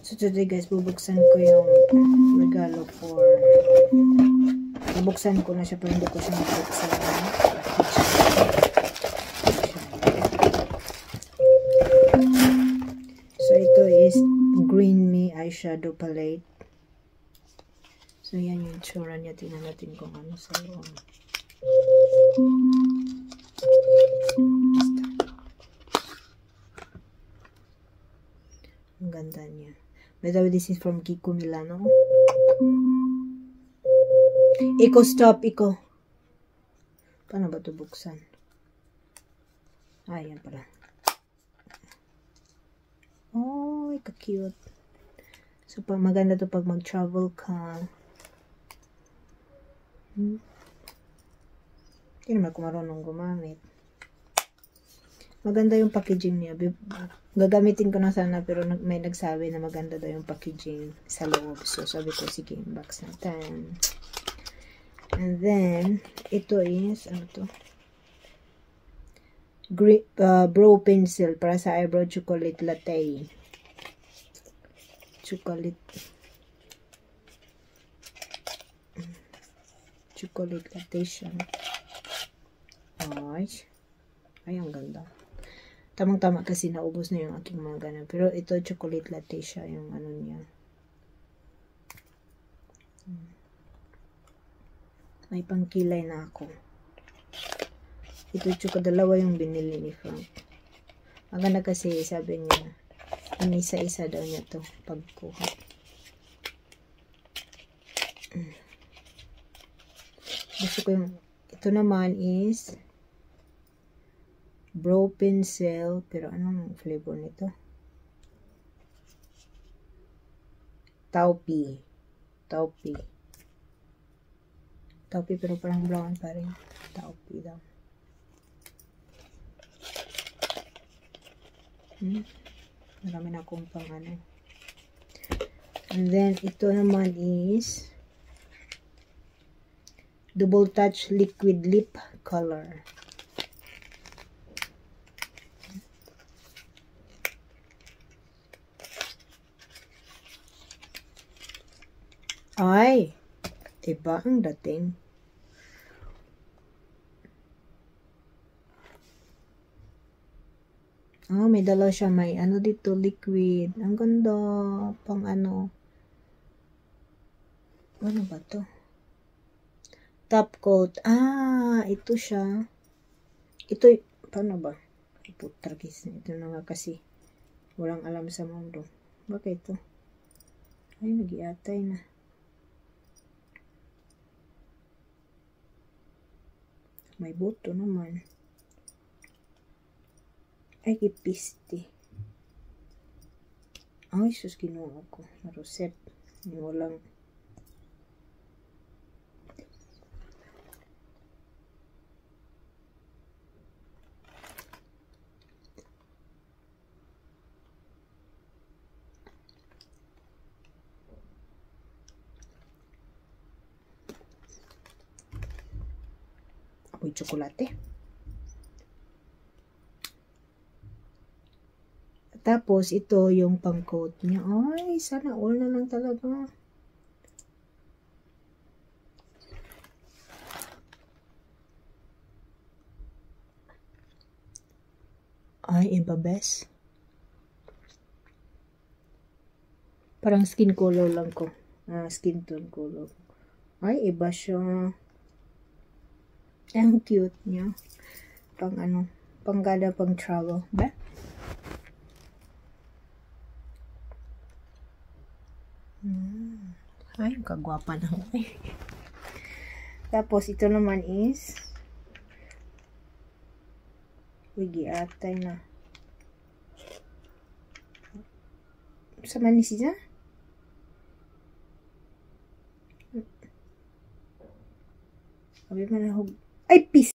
So today guys, bubuksan ko yung regalo for, bubuksan ko na siya pero hindi ko siya mabuksan. So ito is Green Me eyeshadow palette. So yan yung tsura niya. Tingnan natin kung ano sa loob. Ang ganda niya. By the way, this is from Kiko Milano. Iko, stop, Iko. Paano ba ito buksan? Yan pala. Oh, ka-cute. So, maganda to pag mag-travel ka. Hindi naman ako marunong gumamit. Maganda yung packaging niya. Gagamitin ko na sana pero may nagsabi na maganda daw yung packaging sa loob. So, sabi ko, sige, box natin. And then, ito is, ano to? Brow pencil para sa eyebrow chocolate latte. Chocolate latte siya. Ay, ang ganda. Tamang-tama kasi naubos na yung aking mga ganun. Pero ito, chocolate latte siya, yung ano niya. May pangkilay na ako. Ito, dalawa yung binili ni Frank. Maganda kasi, sabi niya, isa-isa daw niya to pagkuha. Gusto ko yung, ito naman is brow pencil, pero anong flavor nito? Taupe pero parang brown pa rin. Taupe daw. Marami na akong pang ano. And then ito naman is double touch liquid lip color. Ay, iba ang dating. May dala siya. May ano dito, liquid. Ang ganda. Pang ano. Ano ba to? Top coat. Ito siya. Ito, paano ba? Putragis. Ito na nga kasi. Walang alam sa mundo. Bakit ito? Ay, nag-iatay na. May buto naman. Ay, ipiste. Ay, sus, kinuha ko. Rosette. Walang. Apoy tsokolate. Tapos, ito yung pang-coat niya. Ay, sana all na lang talaga. Ay, iba best. Parang skin color lang ko. Skin tone color. Ay, iba siya. Ang cute niya. Pang ano, pang gada, pang travel. Ba? Ay, kagwapa na. Tapos, ito naman is wigi atay na. Sa manis siya? Sabi man na ay, pis!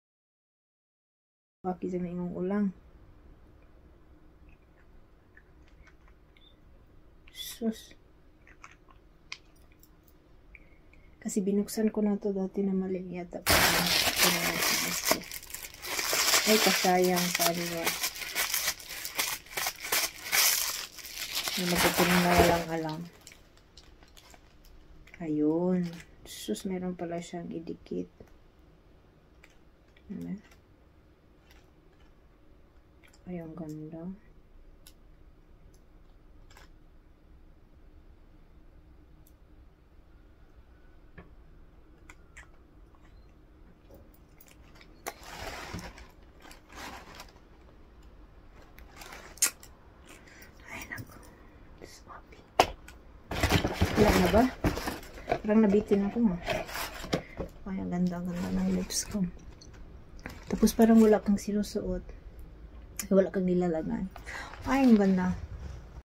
Bakit sa maingong ulang? Sus. Kasi binuksan ko na to dati na mali yata. Ay, kasayang sa ano. Nilagay ko na walang alam. Ayun. Sus, meron pala siyang idikit. Ayan. Ay, ang ganda. Wala na ba? Parang nabitin ako ha. Ay, ang ganda-ganda ng lips ko. Tapos parang wala kang sinusuot. Wala kang nilalagay. Ay, ang ganda.